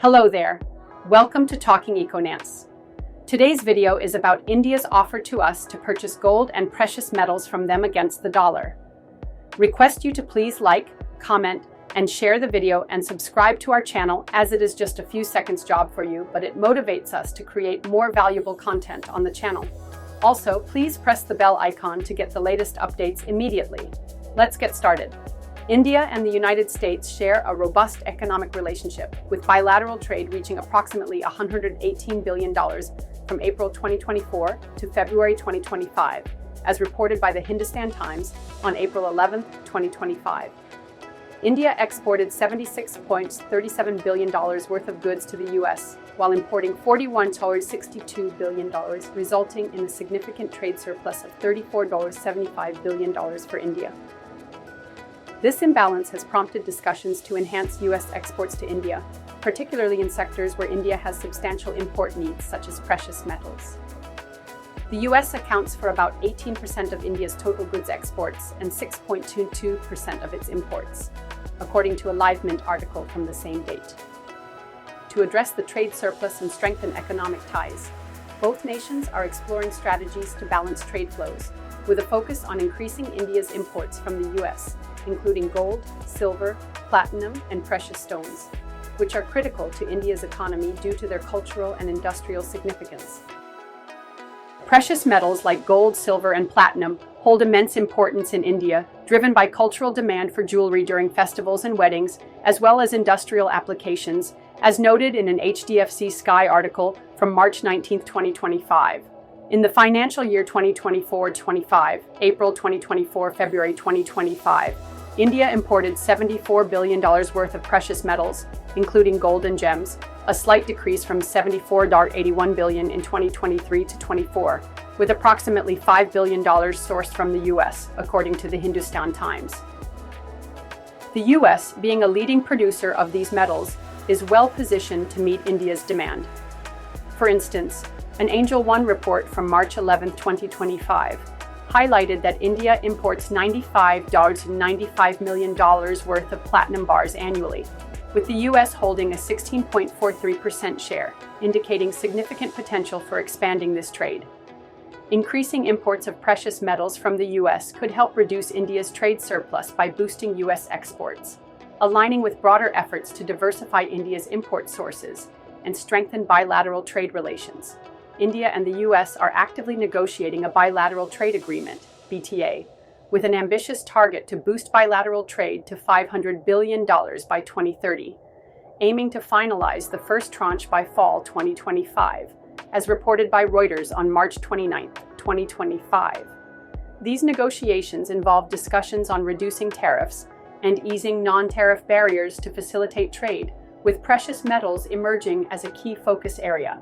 Hello there. Welcome to Talking Econance. Today's video is about India's offer to us to purchase gold and precious metals from them against the dollar. Request you to please like, comment, and share the video and subscribe to our channel, as it is just a few seconds job for you, but it motivates us to create more valuable content on the channel. Also, please press the bell icon to get the latest updates immediately. Let's get started. India and the United States share a robust economic relationship, with bilateral trade reaching approximately $118 billion from April 2024 to February 2025, as reported by the Hindustan Times on April 11, 2025. India exported $76.37 billion worth of goods to the U.S., while importing $41.62 billion, resulting in a significant trade surplus of $34.75 billion for India. This imbalance has prompted discussions to enhance U.S. exports to India, particularly in sectors where India has substantial import needs, such as precious metals. The U.S. accounts for about 18% of India's total goods exports and 6.22% of its imports, according to a LiveMint article from the same date. To address the trade surplus and strengthen economic ties, both nations are exploring strategies to balance trade flows, with a focus on increasing India's imports from the U.S., including gold, silver, platinum, and precious stones, which are critical to India's economy due to their cultural and industrial significance. Precious metals like gold, silver, and platinum hold immense importance in India, driven by cultural demand for jewelry during festivals and weddings, as well as industrial applications, as noted in an HDFC Sky article from March 19, 2025. In the financial year 2024-25, April 2024, February 2025, India imported $74 billion worth of precious metals, including gold and gems, a slight decrease from $74.81 billion in 2023 to 24, with approximately $5 billion sourced from the U.S., according to the Hindustan Times. The U.S., being a leading producer of these metals, is well positioned to meet India's demand. For instance, an Angel One report from March 11, 2025, highlighted that India imports $95.95 million worth of platinum bars annually, with the U.S. holding a 16.43% share, indicating significant potential for expanding this trade. Increasing imports of precious metals from the U.S. could help reduce India's trade surplus by boosting U.S. exports, aligning with broader efforts to diversify India's import sources and strengthen bilateral trade relations. India and the U.S. are actively negotiating a bilateral trade agreement, BTA, with an ambitious target to boost bilateral trade to $500 billion by 2030, aiming to finalize the first tranche by fall 2025, as reported by Reuters on March 29, 2025. These negotiations involve discussions on reducing tariffs and easing non-tariff barriers to facilitate trade, with precious metals emerging as a key focus area.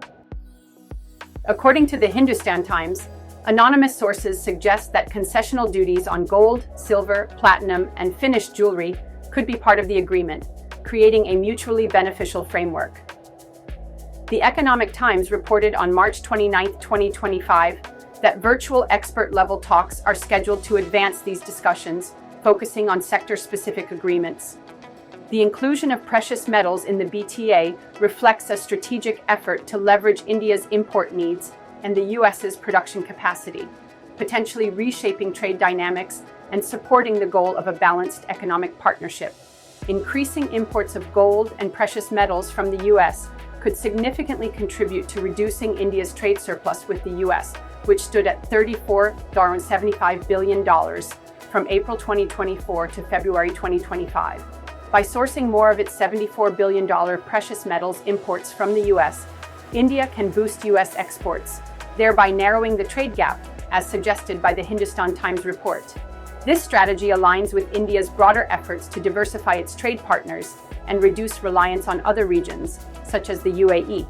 According to the Hindustan Times, anonymous sources suggest that concessional duties on gold, silver, platinum, and finished jewelry could be part of the agreement, creating a mutually beneficial framework. The Economic Times reported on March 29, 2025, that virtual expert-level talks are scheduled to advance these discussions, focusing on sector-specific agreements. The inclusion of precious metals in the BTA reflects a strategic effort to leverage India's import needs and the U.S.'s production capacity, potentially reshaping trade dynamics and supporting the goal of a balanced economic partnership. Increasing imports of gold and precious metals from the U.S. could significantly contribute to reducing India's trade surplus with the U.S., which stood at $34.75 billion from April 2024 to February 2025. By sourcing more of its $74 billion precious metals imports from the U.S., India can boost U.S. exports, thereby narrowing the trade gap, as suggested by the Hindustan Times report. This strategy aligns with India's broader efforts to diversify its trade partners and reduce reliance on other regions, such as the UAE,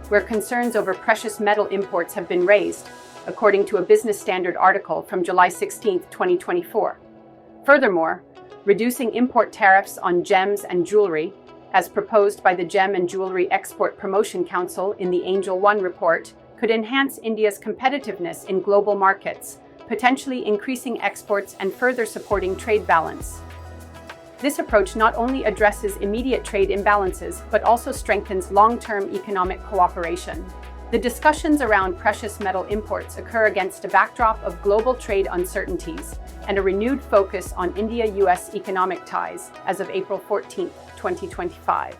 where concerns over precious metal imports have been raised, according to a Business Standard article from July 16, 2024. Furthermore, reducing import tariffs on gems and jewelry, as proposed by the Gem and Jewelry Export Promotion Council in the Angel One report, could enhance India's competitiveness in global markets, potentially increasing exports and further supporting trade balance. This approach not only addresses immediate trade imbalances, but also strengthens long-term economic cooperation. The discussions around precious metal imports occur against a backdrop of global trade uncertainties and a renewed focus on India-US economic ties as of April 14, 2025.